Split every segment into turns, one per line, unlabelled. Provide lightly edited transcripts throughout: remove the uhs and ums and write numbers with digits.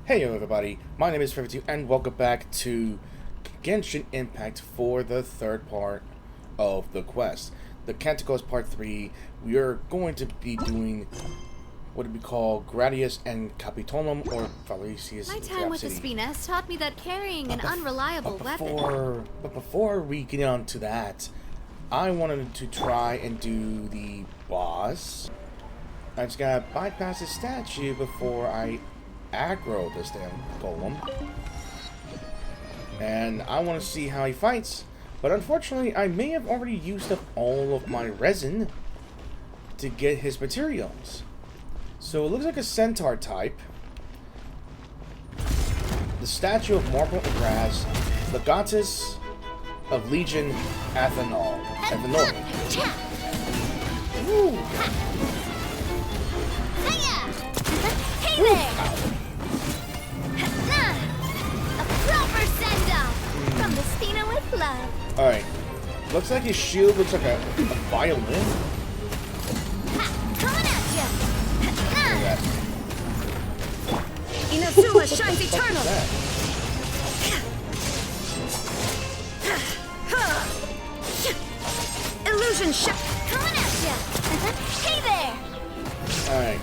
Hey everybody, my name is Pharsilia and welcome back to Genshin Impact for the third part of the quest. The Canticles Part 3, we are going to be doing what we call Gradius and Capitolum, or Pharsilia.
My time with the Spines taught me that carrying an unreliable weapon...
But before we get on to that, I wanted to try and do the boss. I just gotta bypass the statue before I aggro this damn golem, and I want to see how he fights, but unfortunately I may have already used up all of my resin to get his materials. So it looks like a centaur type, the statue of marble and brass, the goddess of Legion Athenol. Woo.
Hey there! Proper send-off from the Spina with love.
Alright. Looks like his shield looks like a violin.
Coming at ya!
Look at that.
Inazuma shines eternal! Illusion shot! Coming at ya! Hey there!
Alright.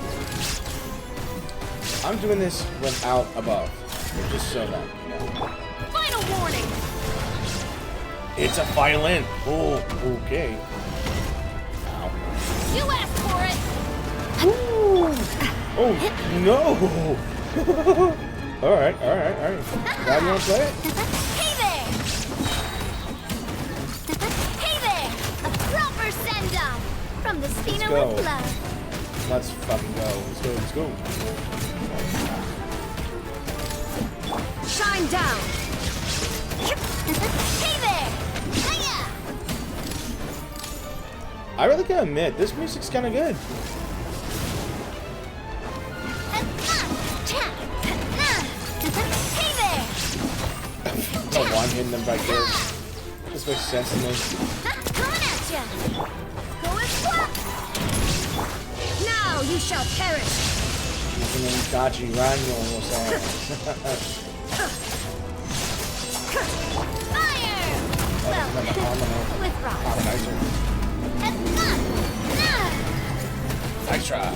I'm doing this without a buff. Just so that you know.
Final warning!
It's a violin! Oh, okay. Ow.
You asked for it!
Ooh. Oh, no! Alright. Now you wanna play it?
Hey there! Hey there! A proper send-off from the Spina with love.
Let's fucking go. Let's go.
Shine down! Hey there! Hiya!
I really gotta admit, this music's kinda good.
Hey there!
No, I'm hitting them right there. This makes sense to me.
Coming at ya! Go and swap! Now you shall perish!
Using them dodgy rhino or something.
Fire! Well, with rocks.
Nice try.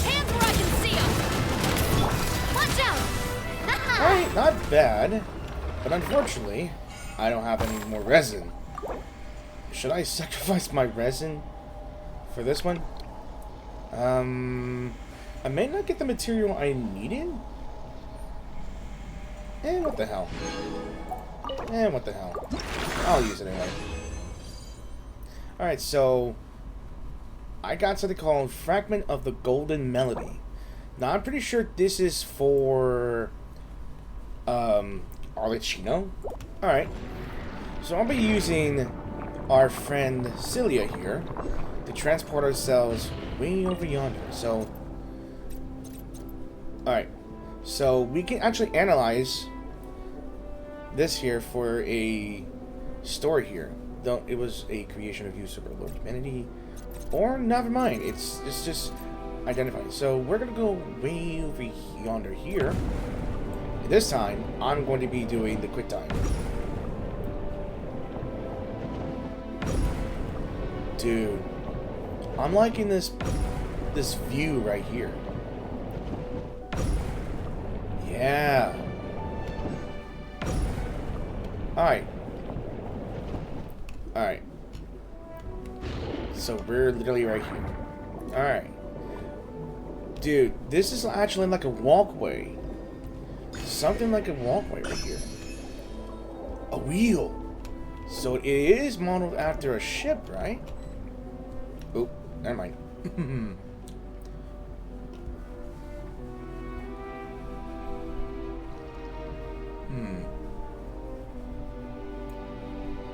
Hands where I can see them! Watch out!
Alright, not bad. But unfortunately, I don't have any more resin. Should I sacrifice my resin for this one? I may not get the material I needed. And what the hell? I'll use it anyway. Alright, so I got something called Fragment of the Golden Melody. Now I'm pretty sure this is for Arlecchino. Alright. So I'll be using our friend Celia here to transport ourselves way over yonder. So alright. So we can actually analyze this here for a story here. Though it was a creation of use of Lord Humanity. Or never mind. It's just identifying. So we're gonna go way over yonder here. And this time I'm going to be doing the quick time. Dude, I'm liking this view right here. Yeah. Alright. So we're literally right here. Alright. Dude, this is actually like a walkway. Something like a walkway right here. A wheel. So it is modeled after a ship, right? Oh, never mind.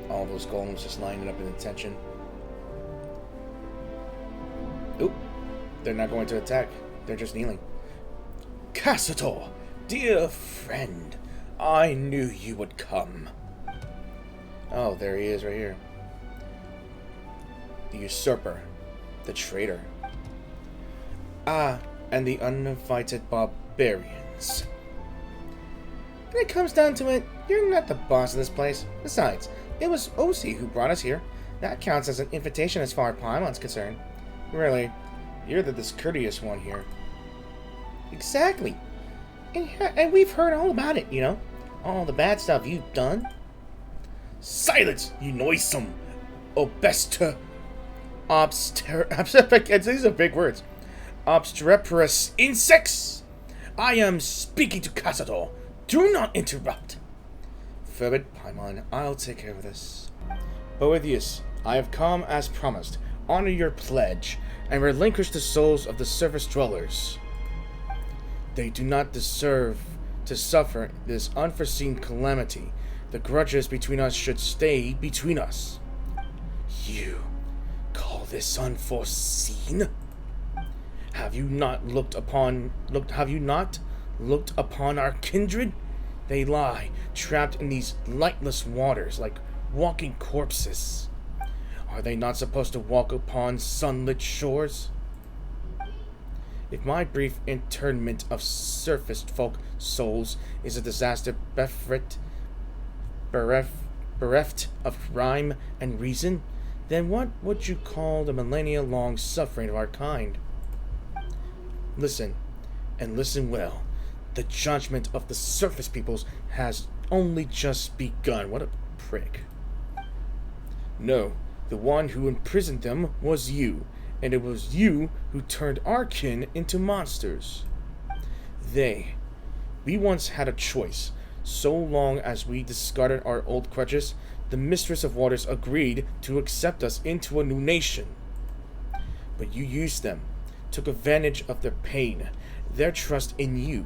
All those golems just lining up in attention. Oop. They're not going to attack. They're just kneeling. Cassator, dear friend, I knew you would come. Oh, there he is right here. The usurper. The traitor. and the uninvited barbarians. When it comes down to it, you're not the boss of this place. Besides, it was Osi who brought us here. That counts as an invitation as far as Paimon's concerned. Really, you're the discourteous one here. Exactly. And we've heard all about it, you know? All the bad stuff you've done. Silence, you noisome, obster... These are big words. Obstreperous insects! I am speaking to Cazador. Do not interrupt. Forbid, Paimon, I'll take care of this. Boethius, I have come as promised. Honor your pledge, and relinquish the souls of the surface dwellers. They do not deserve to suffer this unforeseen calamity. The grudges between us should stay between us. You call this unforeseen? Have you not looked upon our kindred? They lie, trapped in these lightless waters like walking corpses. Are they not supposed to walk upon sunlit shores? If my brief internment of surface folk souls is a disaster bereft of rhyme and reason, then what would you call the millennia-long suffering of our kind? Listen, and listen well. The judgment of the surface peoples has only just begun. What a prick. No, the one who imprisoned them was you, and it was you who turned our kin into monsters. We once had a choice. So long as we discarded our old grudges, the Mistress of Waters agreed to accept us into a new nation. But you used them, took advantage of their pain, their trust in you,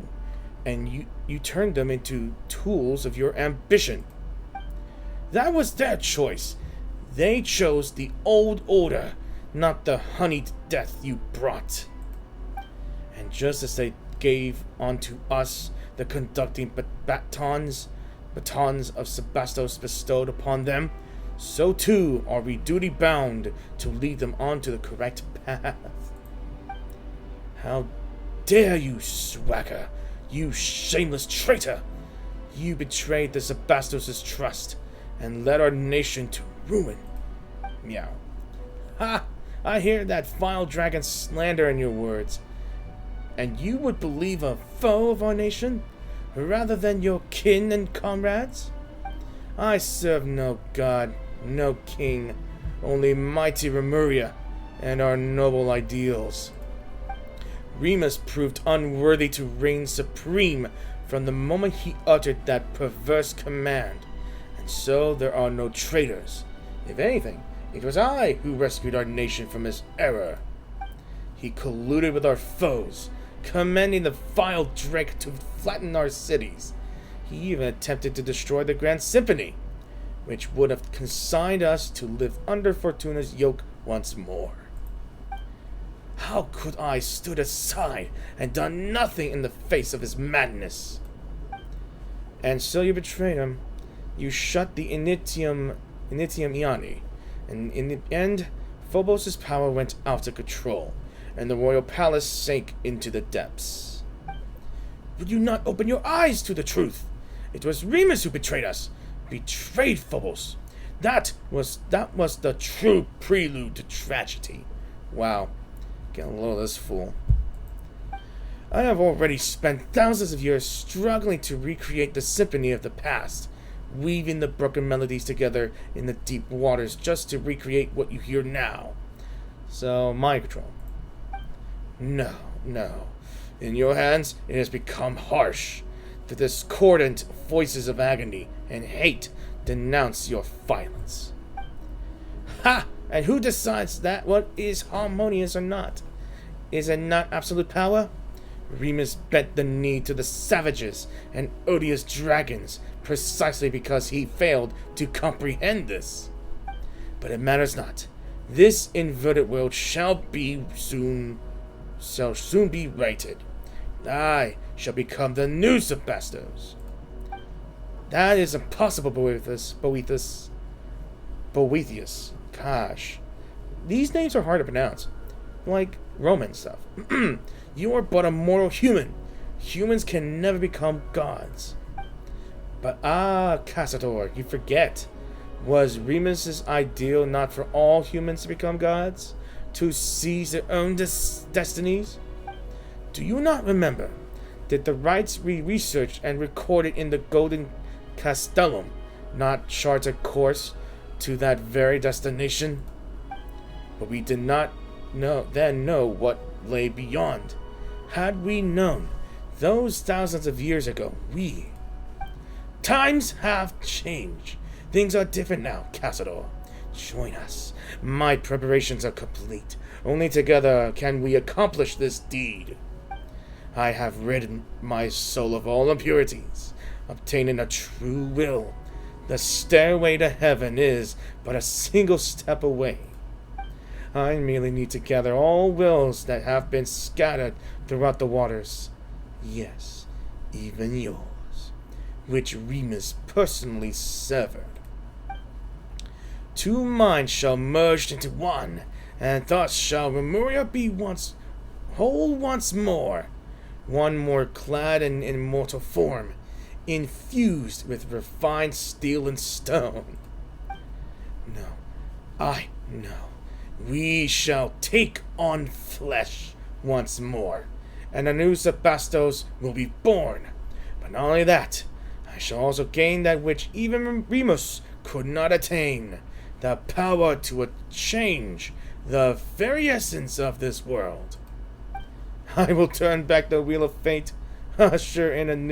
and you turned them into tools of your ambition. That was their choice. They chose the old order, not the honeyed death you brought. And just as they gave unto us the conducting batons of Sebastos bestowed upon them, so too are we duty bound to lead them onto the correct path. How dare you, swagger, you shameless traitor! You betrayed the Sebastos' trust and led our nation to ruin. Meow. Ha! I hear that vile dragon slander in your words. And you would believe a foe of our nation, rather than your kin and comrades? I serve no god, no king, only mighty Remuria and our noble ideals. Remus proved unworthy to reign supreme from the moment he uttered that perverse command, and so there are no traitors. If anything, it was I who rescued our nation from his error. He colluded with our foes, commanding the vile Drake to flatten our cities. He even attempted to destroy the Grand Symphony, which would have consigned us to live under Fortuna's yoke once more. How could I stood aside and done nothing in the face of his madness? And so you betrayed him. You shut the Initium Iani, and in the end, Phobos' power went out of control, and the royal palace sank into the depths. Would you not open your eyes to the truth? It was Remus who betrayed us, betrayed Phobos. That was the true prelude to tragedy. Wow, get a load of this fool. I have already spent thousands of years struggling to recreate the symphony of the past, weaving the broken melodies together in the deep waters just to recreate what you hear now. So, mind control. No. In your hands, it has become harsh. The discordant voices of agony and hate denounce your violence. Ha! And who decides that what is harmonious or not? Is it not absolute power? Remus bent the knee to the savages and odious dragons precisely because he failed to comprehend this. But it matters not. This inverted world shall soon be righted. I shall become the new Sebastos. That is impossible, Boethius. Gosh. These names are hard to pronounce. Like Roman stuff. You are but a mortal human. Humans can never become gods. But Cazador, you forget. Was Remus's ideal not for all humans to become gods? To seize their own destinies? Do you not remember that the rites we researched and recorded in the Golden Castellum not chart a course to that very destination? But we did not know what lay beyond. Had we known those thousands of years ago, Times have changed. Things are different now, Cazador. Join us. My preparations are complete. Only together can we accomplish this deed. I have rid my soul of all impurities, obtaining a true will. The stairway to heaven is but a single step away. I merely need to gather all wills that have been scattered throughout the waters. Yes, even yours, which Remus personally severed. Two minds shall merge into one, and thus shall Remuria be whole once more, one more clad in immortal form, infused with refined steel and stone. No. We shall take on flesh once more, and a new Sebastos will be born. But not only that, I shall also gain that which even Remus could not attain, the power to change the very essence of this world. I will turn back the wheel of fate, usher in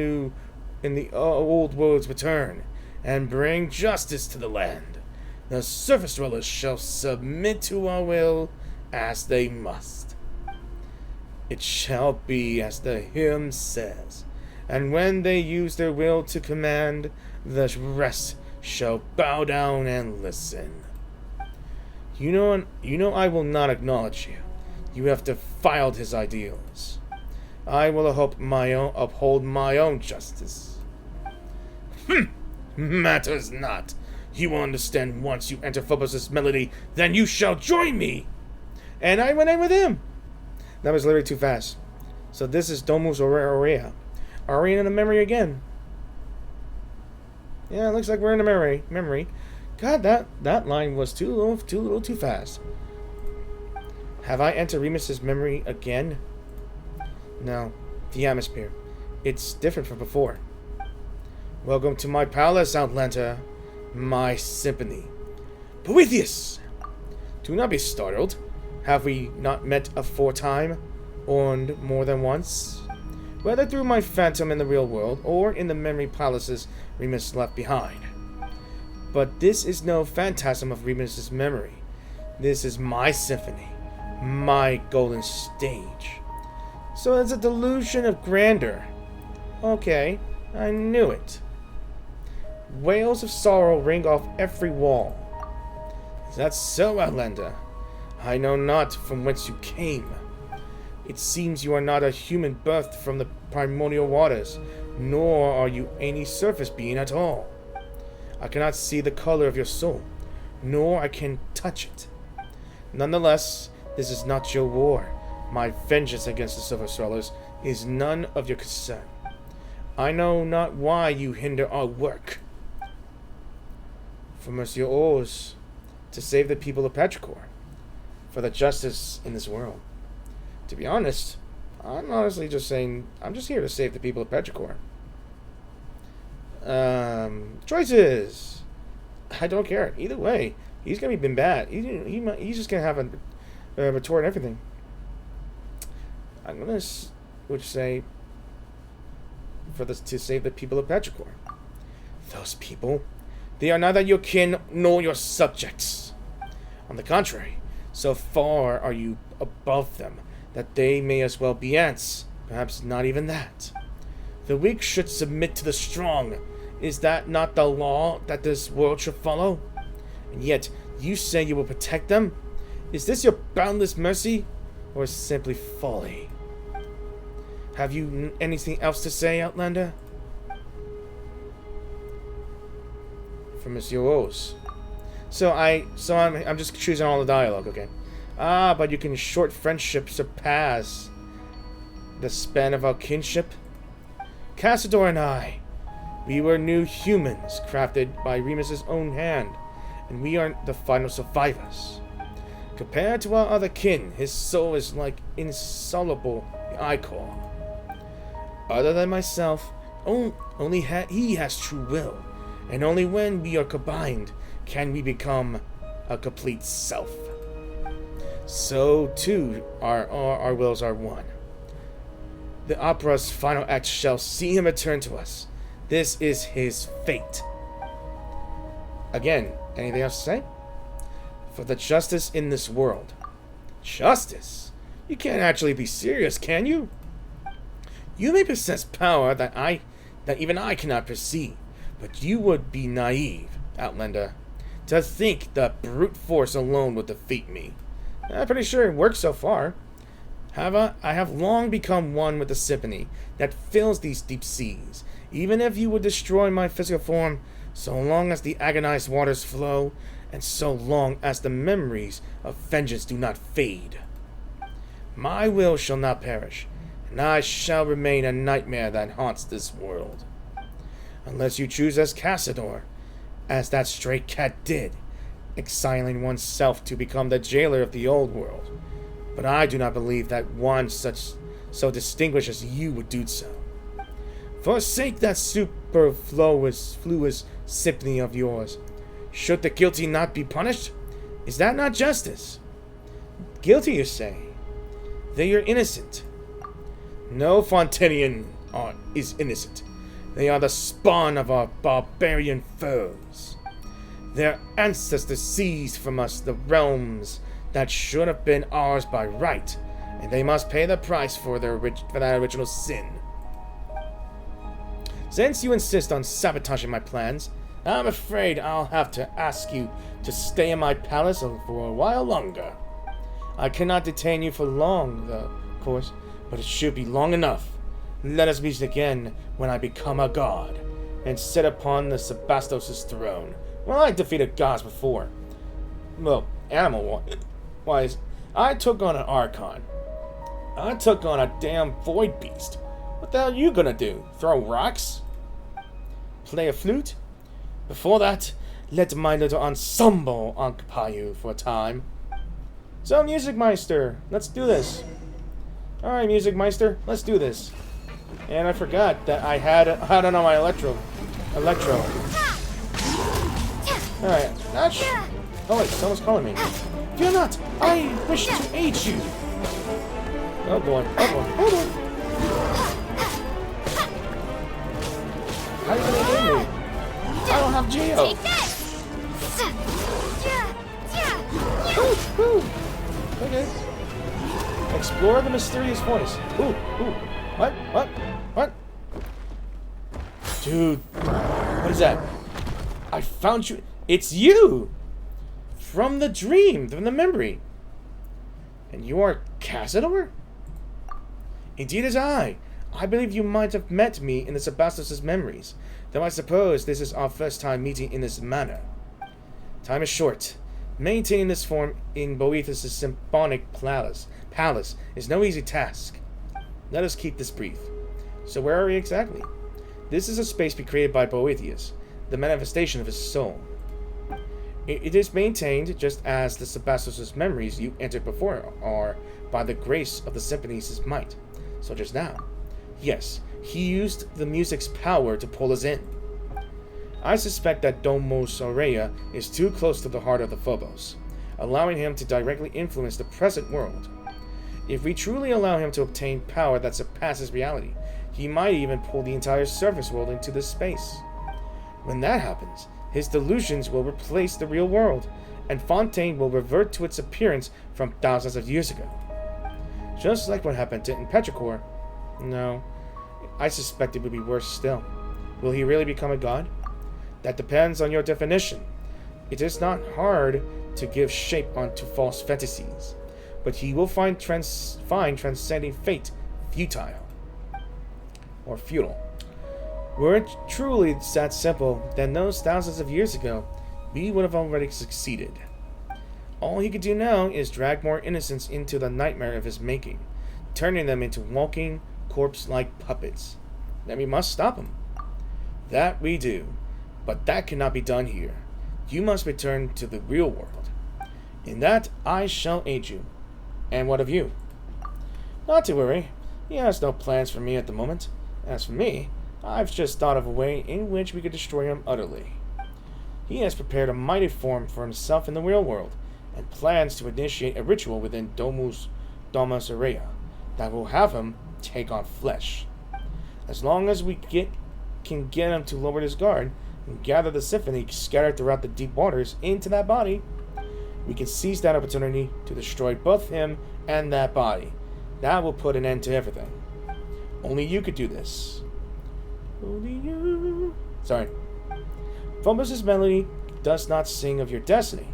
the old world's return, and bring justice to the land. The surface dwellers shall submit to our will as they must. It shall be as the hymn says, and when they use their will to command, the rest shall bow down and listen. You know I will not acknowledge you. You have defiled his ideals. I will uphold my own justice. Matters not. You will understand once you enter Phobos' melody, then you shall join me. And I went in with him. That was literally too fast. So this is Domus Aurea. Are we in the memory again? Yeah, it looks like we're in the memory. God, that line was too fast. Have I entered Remus's memory again? No. The atmosphere. It's different from before. Welcome to my palace, Outlander. My symphony. Boethius! Do not be startled. Have we not met aforetime? Or more than once? Whether through my phantom in the real world, or in the memory palaces Remus left behind. But this is no phantasm of Remus's memory. This is my symphony. My golden stage. So it's a delusion of grandeur. Okay, I knew it. Wails of sorrow ring off every wall. Is that so, Outlander? I know not from whence you came. It seems you are not a human birthed from the primordial waters, nor are you any surface being at all. I cannot see the color of your soul, nor I can touch it. Nonetheless, this is not your war. My vengeance against the Silver Swallowers is none of your concern. I know not why you hinder our work. For Monsieur Oz, to save the people of Petrichor, for the justice in this world. To be honest, I'm honestly just saying, I'm just here to save the people of Petrichor. Choices! I don't care. Either way, he's gonna be bad. He's just gonna have a retort and everything. I'm gonna say to save the people of Petrichor. Those people, they are neither your kin nor your subjects. On the contrary, so far are you above them that they may as well be ants. Perhaps not even that. The weak should submit to the strong. Is that not the law that this world should follow? And yet, you say you will protect them? Is this your boundless mercy, or simply folly? Have you anything else to say, Outlander? For Monsieur Oz. So I'm just choosing all the dialogue, okay? But you can short friendship surpass. the span of our kinship? Cassador and I, we were new humans crafted by Remus's own hand, and we are the final survivors. Compared to our other kin, his soul is like insoluble ichor. Other than myself, only he has true will, and only when we are combined can we become a complete self. So too our wills are one. The opera's final act shall see him return to us. This is his fate. Again, anything else to say? For the justice in this world. Justice? You can't actually be serious, can you? You may possess power that even I cannot perceive, but you would be naive, Outlander, to think that brute force alone would defeat me. I'm pretty sure it works so far. I have long become one with the symphony that fills these deep seas. Even if you would destroy my physical form, so long as the agonized waters flow, and so long as the memories of vengeance do not fade. My will shall not perish, and I shall remain a nightmare that haunts this world. Unless you choose as Cassador, as that stray cat did, exiling oneself to become the jailer of the old world. But I do not believe that one so distinguished as you would do so. Forsake that superfluous symphony of yours. Should the guilty not be punished? Is that not justice? Guilty, you say? They are innocent. No Fontaine is innocent. They are the spawn of our barbarian foes. Their ancestors seized from us the realms that should have been ours by right, and they must pay the price for that original sin. Since you insist on sabotaging my plans, I'm afraid I'll have to ask you to stay in my palace for a while longer. I cannot detain you for long, though, of course, but it should be long enough. Let us meet again when I become a god, and sit upon the Sebastos' throne. Well, I defeated gods before. Well, animal-wise, I took on an Archon. I took on a damn Void Beast. What the hell are you gonna do? Throw rocks? Play a flute? Before that, let my little ensemble occupy you for a time. So, Music Meister, let's do this. Alright, Music Meister, let's do this. And I forgot that I had it on my Electro. Alright, oh wait, someone's calling me. Fear not, I wish to aid you. Oh boy, hold on. How are you gonna aid me? I don't have Geo.
Take this!
Ooh. Okay. Explore the mysterious voice. Ooh. What? Dude, what is that? I found you. It's you! From the dream, from the memory. And you are Cassador? Indeed as I. I believe you might have met me in the Sebastos' memories, though I suppose this is our first time meeting in this manner. Time is short. Maintaining this form in Boethius' symphonic palace is no easy task. Let us keep this brief. So where are we exactly? This is a space created by Boethius, the manifestation of his soul. It is maintained just as the Sebastos' memories you entered before are by the grace of the symphony's might, such as now. Yes, he used the music's power to pull us in. I suspect that Domos Aurea is too close to the heart of the Phobos, allowing him to directly influence the present world. If we truly allow him to obtain power that surpasses reality, he might even pull the entire surface world into this space. When that happens, his delusions will replace the real world, and Fontaine will revert to its appearance from thousands of years ago. Just like what happened in Petrichor. No, I suspect it would be worse still. Will he really become a god? That depends on your definition. It is not hard to give shape onto false fantasies, but he will find transcending fate futile. Or futile. Were it truly that simple, then those thousands of years ago, we would have already succeeded. All he could do now is drag more innocents into the nightmare of his making. turning them into walking, corpse-like puppets. Then we must stop him. That we do, but that cannot be done here. You must return to the real world. In that, I shall aid you. And what of you? Not to worry. He has no plans for me at the moment. As for me, I've just thought of a way in which we could destroy him utterly. He has prepared a mighty form for himself in the real world, and plans to initiate a ritual within Domus Aurea that will have him take on flesh. As long as we can get him to lower his guard and gather the symphony scattered throughout the deep waters into that body, we can seize that opportunity to destroy both him and that body. That will put an end to everything. Only you could do this. Only you. Sorry. Phobos' melody does not sing of your destiny,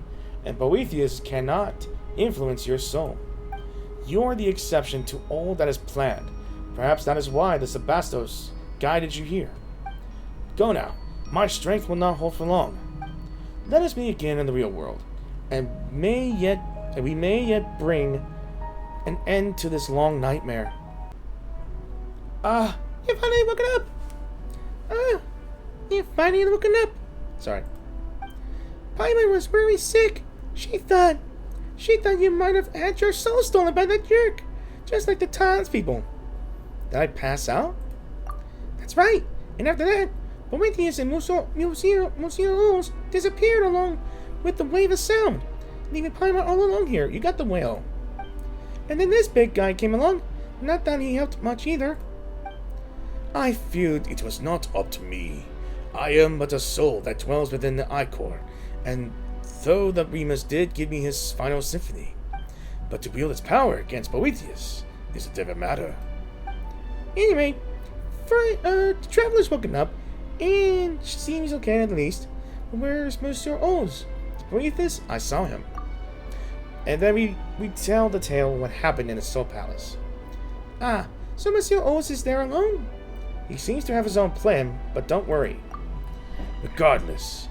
and Boethius cannot influence your soul. You are the exception to all that is planned. Perhaps that is why the Sebastos guided you here. Go now. My strength will not hold for long. Let us meet again in the real world, and we may yet bring an end to this long nightmare. You've finally woken up! You've finally woken up! Sorry. Paimon was very sick. She thought you might have had your soul stolen by that jerk, just like the townspeople. Did I pass out? That's right. And after that, Boethius and Monsieur disappeared along with the wave of sound, leaving Paimon all alone here. You got the whale. And then this big guy came along. Not that he helped much either. I feared it was not up to me. I am but a soul that dwells within the Ichor, and though the Remus did give me his final symphony, but to wield its power against Boethius is a different matter. Anyway, the traveler's woken up, and seems okay at least. Where's Monsieur Oz? Boethius? I saw him. And then we tell the tale of what happened in the Soul Palace. So Monsieur Oz is there alone? He seems to have his own plan, but don't worry. Regardless,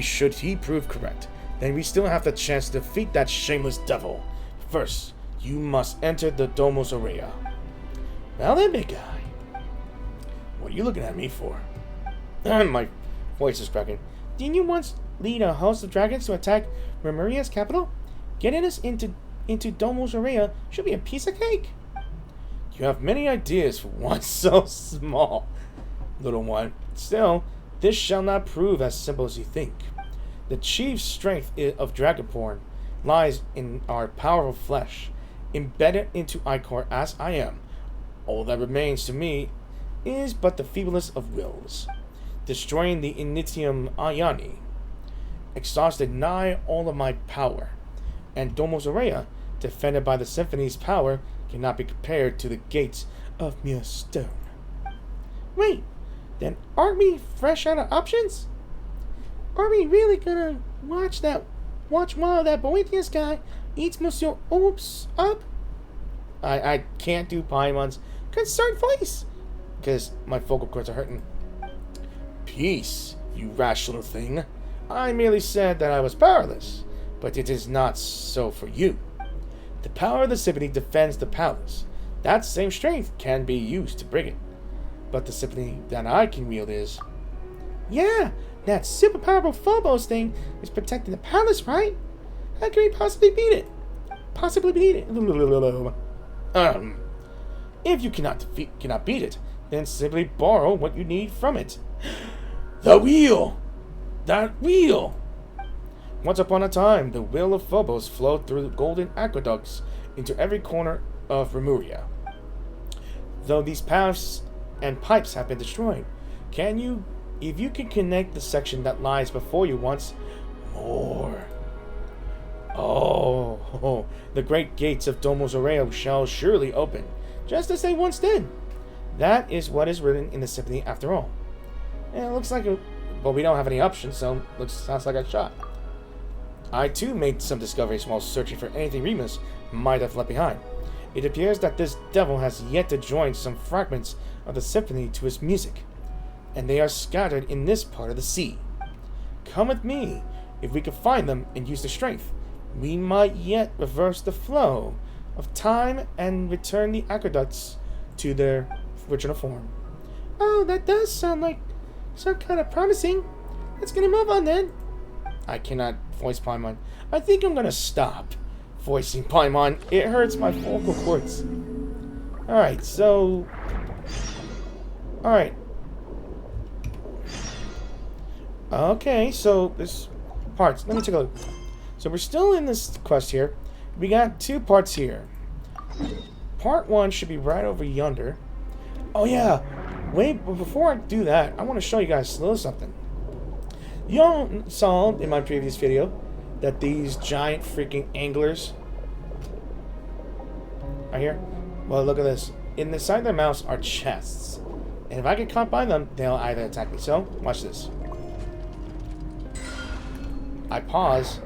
should he prove correct, then we still have the chance to defeat that shameless devil. First, you must enter the Domus Aurea. Well then, big guy. What are you looking at me for? My voice is cracking. Didn't you once lead a host of dragons to attack Remurian's capital? Getting us into Domus Aurea should be a piece of cake. You have many ideas for one so small, little one. Still, this shall not prove as simple as you think. The chief strength of Dragonborn lies in our powerful flesh, embedded into Ichor as I am. All that remains to me is but the feeblest of wills. Destroying the Initium Ioni exhausted nigh all of my power, and Domus Aurea, defended by the symphony's power, cannot be compared to the gates of mere stone. Wait, then aren't we fresh out of options? Are we really gonna watch while that Boethius guy eats Monsieur Oops up? I can't do Paimon's concerned voice, because my vocal cords are hurting. Peace, you rash little thing. I merely said that I was powerless, but it is not so for you. The power of the symphony defends the palace. That same strength can be used to bring it. But the symphony that I can wield is... Yeah, that super powerful Phobos thing is protecting the palace, right? How can we possibly beat it? If you cannot beat it, then simply borrow what you need from it. The wheel! That wheel! Once upon a time, the will of Phobos flowed through the golden aqueducts into every corner of Remuria. Though these paths and pipes have been destroyed, if you can connect the section that lies before you once more. Oh, the great gates of Domus Aurea shall surely open, just as they once did. That is what is written in the symphony after all. And it looks like we don't have any options, so sounds like a shot. I too made some discoveries while searching for anything Remus might have left behind. It appears that this devil has yet to join some fragments of the symphony to his music, and they are scattered in this part of the sea. Come with me. If we can find them and use their strength, we might yet reverse the flow of time and return the aqueducts to their original form. Oh, that does sound kind of promising. Let's get a move on then. I cannot voice Paimon. I think I'm gonna stop voicing Paimon. It hurts my vocal cords. Alright, so... Alright. Okay, so there's parts. Let me take a look. So we're still in this quest here. We got 2 parts here. Part 1 should be right over yonder. Oh yeah! Wait, but before I do that, I want to show you guys a little something. Y'all saw in my previous video that these giant freaking anglers are here. Well, look at this. In the side of their mouths are chests. And if I get caught by them, they'll either attack me. So, watch this. I pause.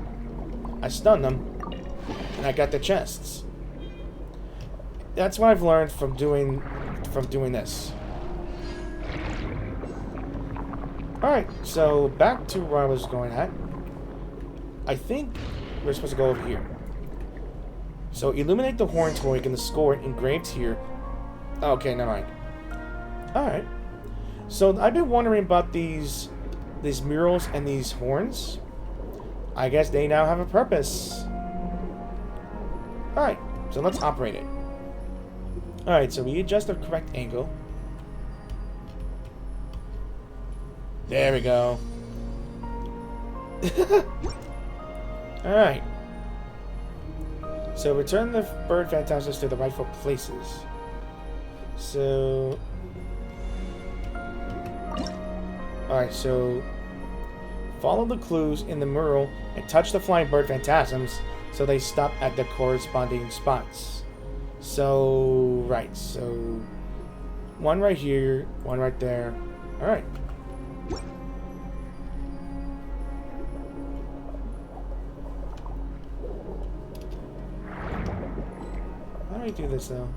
I stun them. And I got the chests. That's what I've learned from doing this. Alright, so back to where I was going at. I think we're supposed to go over here. So illuminate the horn toy and the score engraved here. Okay, never mind. Alright. So I've been wondering about these murals and these horns. I guess they now have a purpose. Alright, so let's operate it. Alright, so we adjust the correct angle. There we go. Alright. So return the bird phantasms to the rightful places. So... Alright, so... Follow the clues in the mural and touch the flying bird phantasms so they stop at the corresponding spots. So... Right, so... One right here, one right there. Alright. How do I do this though?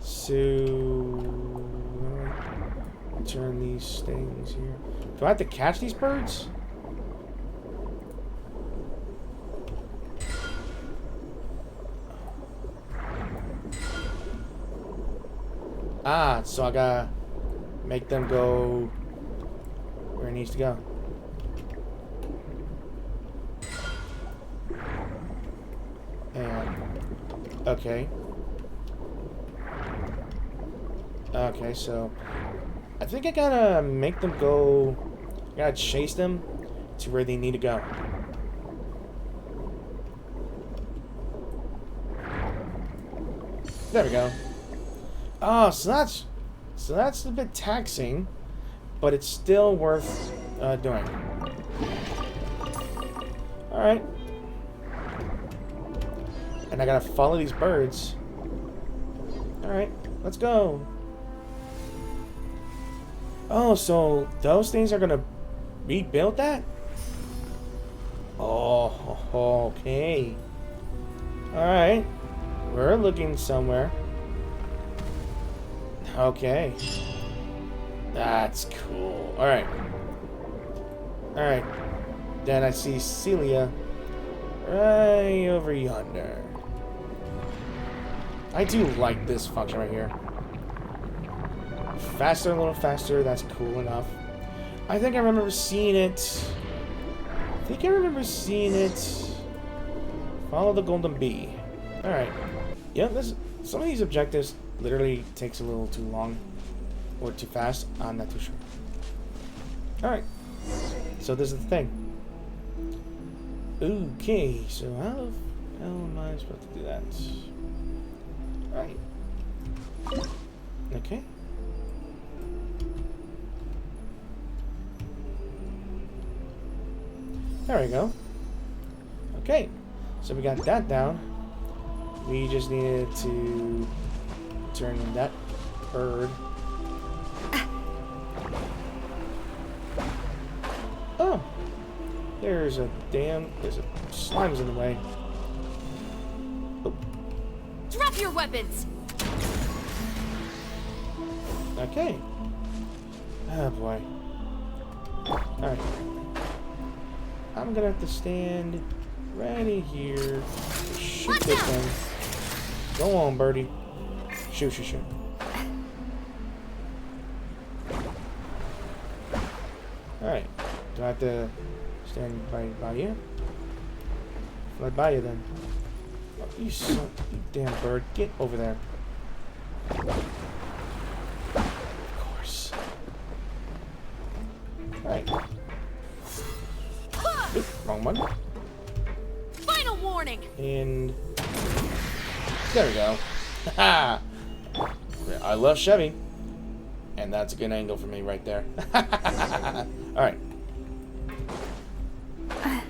So, turn these things here. Do I have to catch these birds? Ah, so I gotta make them go where it needs to go. And, okay. Okay, so I think I gotta make them go. I gotta chase them to where they need to go. There we go. Oh, so that's a bit taxing, but it's still worth doing. All right. And I gotta follow these birds. All right, let's go. Oh, so those things are gonna rebuild that? Oh, okay. Alright. We're looking somewhere. Okay. That's cool. Alright. Alright. Then I see Celia right over yonder. I do like this function right here. Faster, a little faster, that's cool enough. I think I remember seeing it. Follow the golden bee. Alright. Yeah, some of these objectives literally takes a little too long. Or too fast. I'm not too sure. Alright. So this is the thing. Okay, so how am I supposed to do that? Alright. Okay. There we go. Okay, so we got that down. We just needed to turn that bird. Oh, there's a slime's in the way. Oh.
Drop your weapons.
Okay. Oh boy. Alright. I'm gonna have to stand right in here. Shoot this thing. Go on, birdie. Shoot, shoot, shoot. Alright. Do I have to stand by you? Right by you then. Oh, you damn bird. Get over there. Of course. Alright. Oop, wrong one.
Final warning.
And there we go. Haha. I love Chevy. And that's a good angle for me right there. Alright. I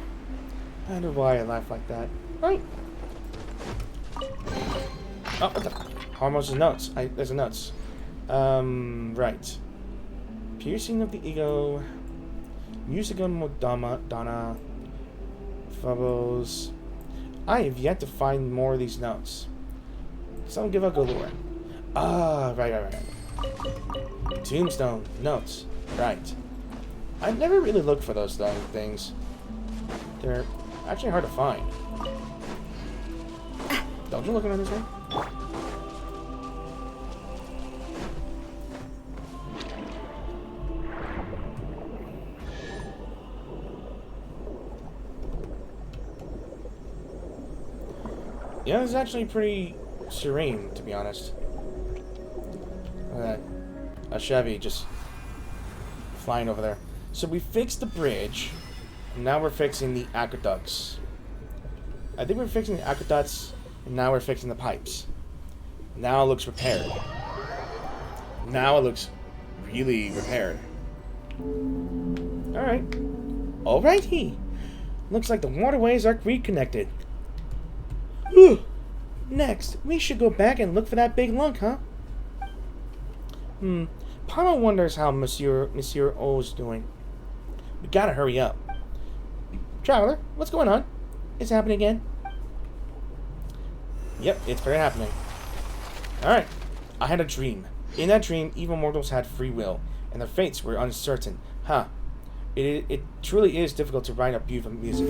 don't know why I laugh like that. Right. Oh, what the? Harmless notes. There's a notes. Right. Piercing of the ego. Musical Donna. Phobos. I have yet to find more of these notes. Some give a galore. Ah, right. Tombstone. Notes. Right. I've never really looked for those things. They're actually hard to find. Don't you look around this way? Yeah, it's actually pretty serene, to be honest. Look at that. A Chevy just flying over there. So we fixed the bridge. And now we're fixing the aqueducts. I think we're fixing the aqueducts. And now we're fixing the pipes. Now it looks repaired. Now it looks really repaired. Alright. Alrighty. Looks like the waterways are reconnected. Whew. Next, we should go back and look for that big lunk, huh? Papa wonders how Monsieur O's doing. We gotta hurry up. Traveler, what's going on? It's happening again? Yep, it's very happening. Alright. I had a dream. In that dream, evil mortals had free will, and their fates were uncertain. Huh. It truly is difficult to write up beautiful music.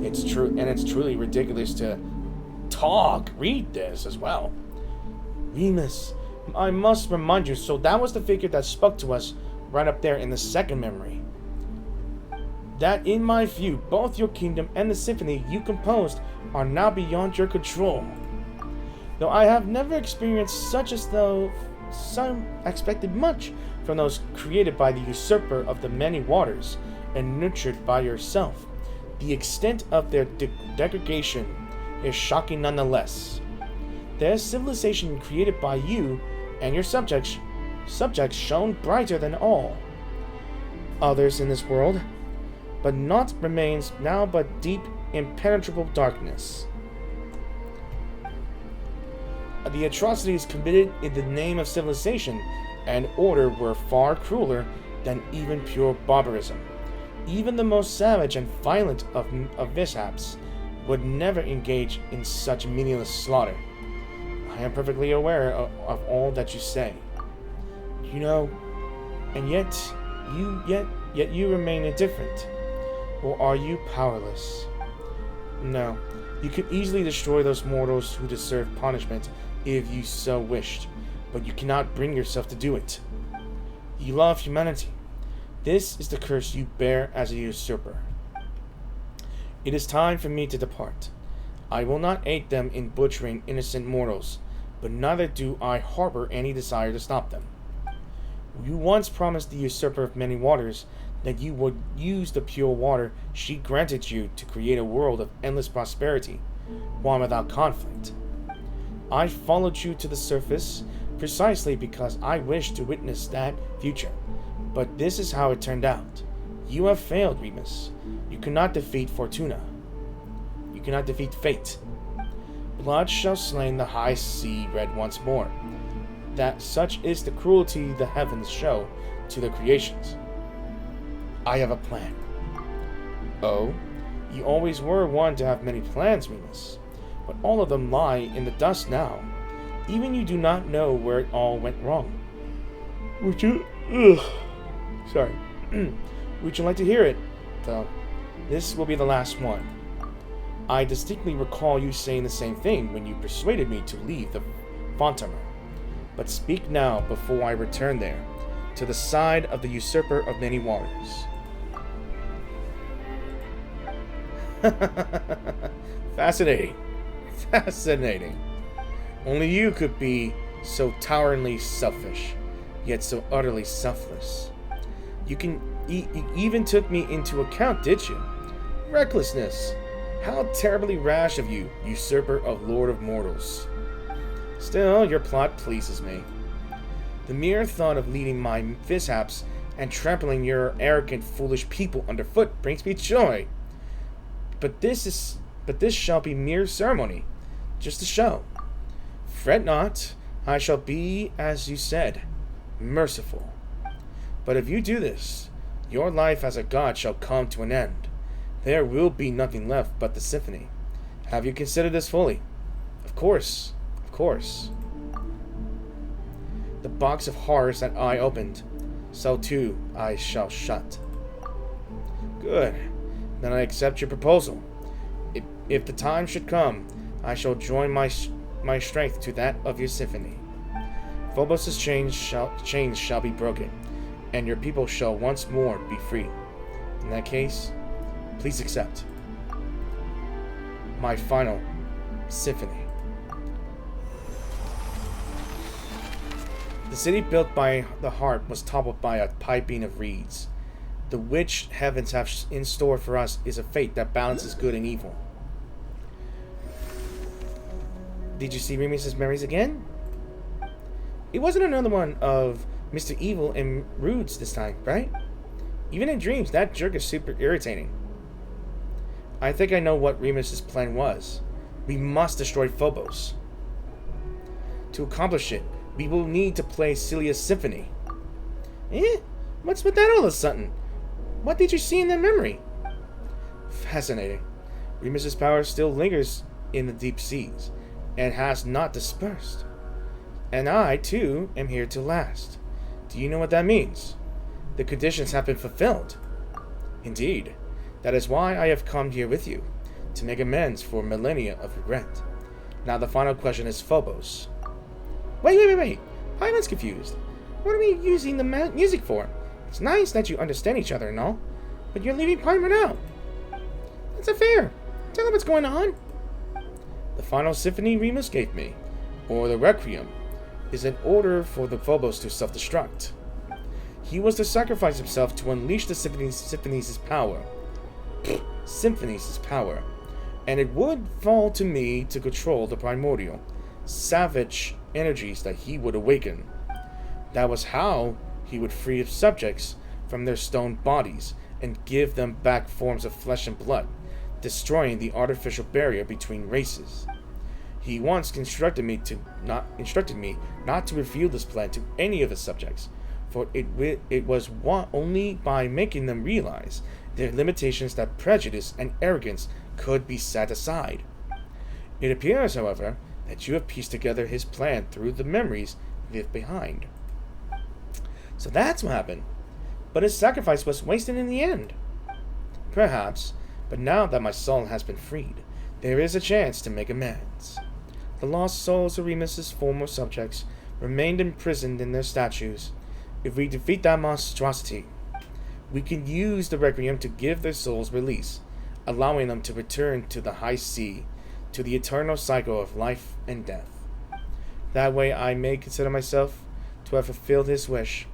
It's true, and it's truly ridiculous to read this as well. Remus, I must remind you, so that was the figure that spoke to us right up there in the second memory. That, in my view, both your kingdom and the symphony you composed are now beyond your control. Though I have never experienced such as though some expected much from those created by the usurper of the many waters and nurtured by yourself, the extent of their degradation is shocking nonetheless. Their civilization created by you and your subjects shone brighter than all others in this world, but naught remains now but deep, impenetrable darkness. The atrocities committed in the name of civilization and order were far crueler than even pure barbarism. Even the most savage and violent of mishaps would never engage in such meaningless slaughter. I am perfectly aware of all that you say. You know, and yet you remain indifferent. Or are you powerless? No, you could easily destroy those mortals who deserve punishment if you so wished, but you cannot bring yourself to do it. You love humanity. This is the curse you bear as a usurper. It is time for me to depart. I will not aid them in butchering innocent mortals, but neither do I harbor any desire to stop them. You once promised the usurper of many waters that you would use the pure water she granted you to create a world of endless prosperity, one without conflict. I followed you to the surface precisely because I wished to witness that future, but this is how it turned out. You have failed, Remus. You cannot defeat Fortuna. You cannot defeat fate. Blood shall slain the high sea red once more. That such is the cruelty the heavens show to the creations. I have a plan. Oh, you always were one to have many plans, Remus, but all of them lie in the dust now. Even you do not know where it all went wrong. Would you Would you like to hear it, though? This will be the last one. I distinctly recall you saying the same thing when you persuaded me to leave the Fontaine. But speak now before I return there, to the side of the usurper of many waters. Fascinating. Fascinating. Only you could be so toweringly selfish, yet so utterly selfless. You even took me into account, did you? Recklessness. How terribly rash of you, usurper of Lord of Mortals. Still, your plot pleases me. The mere thought of leading my mishaps and trampling your arrogant, foolish people underfoot brings me joy. But this shall be mere ceremony, just a show. Fret not, I shall be, as you said, merciful. But if you do this, your life as a god shall come to an end. There will be nothing left but the symphony. Have you considered this fully? Of course, of course. The box of horrors that I opened, so too I shall shut. Good. Then I accept your proposal. If the time should come, I shall join my strength to that of your symphony. Phobos' chains shall be broken, and your people shall once more be free. In that case, please accept my final symphony. The city built by the harp was toppled by a piping of reeds. The which heavens have in store for us is a fate that balances good and evil. Did you see Remus's memories again? It wasn't another one of Mr. Evil and Rude's this time, right? Even in dreams, that jerk is super irritating. I think I know what Remus's plan was. We must destroy Phobos. To accomplish it, we will need to play Celia's symphony. What's with that all of a sudden? What did you see in that memory? Fascinating. Remus's power still lingers in the deep seas, and has not dispersed. And I, too, am here to last. Do you know what that means? The conditions have been fulfilled. Indeed. That is why I have come here with you, to make amends for millennia of regret. Now the final question is Phobos. Wait. Paimon's confused. What are we using the music for? It's nice that you understand each other and all, but you're leaving Paimon out. That's not fair. Tell him what's going on. The final symphony Remus gave me, or the Requiem, is an order for the Phobos to self-destruct. He was to sacrifice himself to unleash the symphony's power. Symphony's power. And it would fall to me to control the primordial, savage energies that he would awaken. That was how he would free his subjects from their stone bodies and give them back forms of flesh and blood, destroying the artificial barrier between races. He once instructed me not to reveal this plan to any of his subjects, for it was only by making them realize their limitations that prejudice and arrogance could be set aside. It appears, however, that you have pieced together his plan through the memories left behind. So that's what happened. But his sacrifice was wasted in the end. Perhaps, but now that my soul has been freed, there is a chance to make amends. The lost souls of Remus's former subjects remained imprisoned in their statues. If we defeat that monstrosity, we can use the Requiem to give their souls release, allowing them to return to the high sea, to the eternal cycle of life and death. That way I may consider myself to have fulfilled his wish.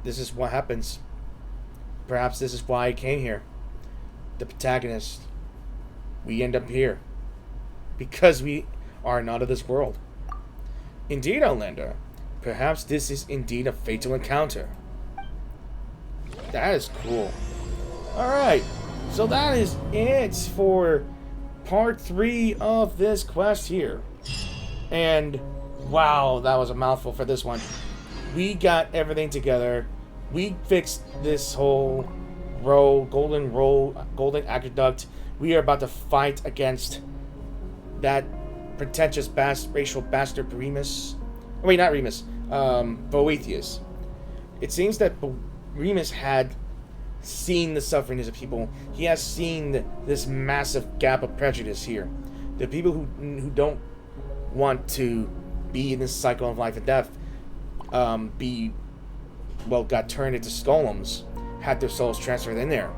This is what happens. Perhaps this is why I came here. The protagonist. We end up here. Because we are not of this world. Indeed, Outlander. Perhaps this is indeed a fatal encounter. That is cool. Alright, so that is it for part 3 of this quest here. And, wow, that was a mouthful for this one. We got everything together. We fixed this whole golden aqueduct. We are about to fight against that pretentious racial bastard Remus. Wait, not Remus. Boethius. It seems that Remus had seen the suffering of people. He has seen this massive gap of prejudice here. The people who don't want to be in this cycle of life and death, got turned into golems, had their souls transferred in there.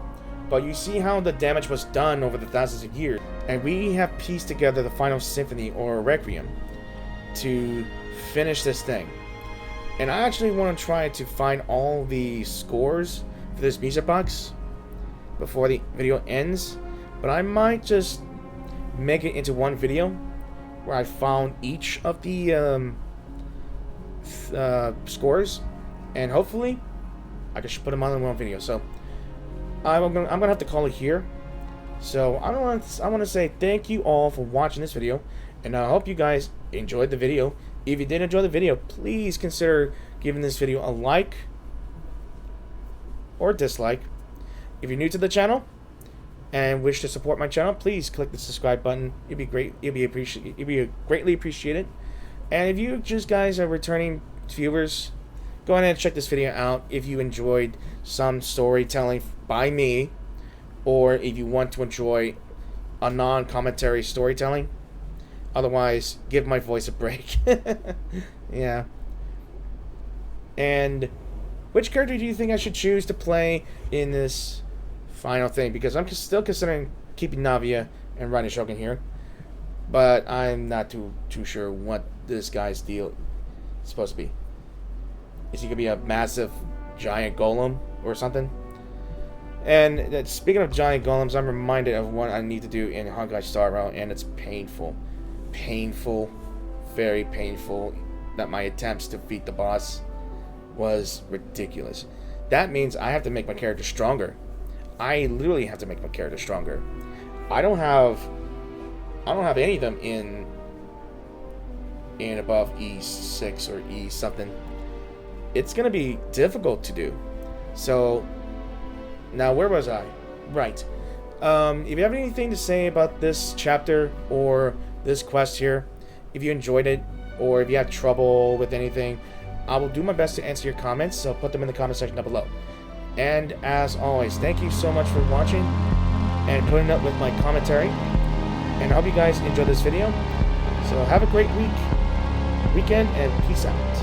But you see how the damage was done over the thousands of years, and we have pieced together the final symphony or Requiem to finish this thing. And I actually want to try to find all the scores for this music box before the video ends, but I might just make it into one video where I found each of the scores, and hopefully I can put them on in one video. So I'm gonna have to call it here. So I want to say thank you all for watching this video, and I hope you guys enjoyed the video. If you did enjoy the video, please consider giving this video a like or dislike. If you're new to the channel and wish to support my channel, please click the subscribe button. It'd be great. It'd be greatly appreciated. And if you just guys are returning viewers, go ahead and check this video out if you enjoyed some storytelling by me, or if you want to enjoy a non-commentary storytelling. Otherwise, give my voice a break. Yeah. And which character do you think I should choose to play in this final thing? Because I'm still considering keeping Navia and Riding Shogun here, but I'm not too sure what this guy's deal is supposed to be. Is he gonna be a massive giant golem or something? And speaking of giant golems, I'm reminded of what I need to do in Honkai Star Rail, and it's painful. Painful, very painful, that my attempts to beat the boss was ridiculous. That means I have to make my character stronger. I literally have to make my character stronger. I don't have any of them in above E6 or E something. It's gonna be difficult to do. So now, where was I? Right. If you have anything to say about this chapter or this quest here, if you enjoyed it, or if you had trouble with anything, I will do my best to answer your comments, so put them in the comment section down below. And as always, thank you so much for watching and putting up with my commentary, and I hope you guys enjoyed this video. So have a great weekend, and peace out.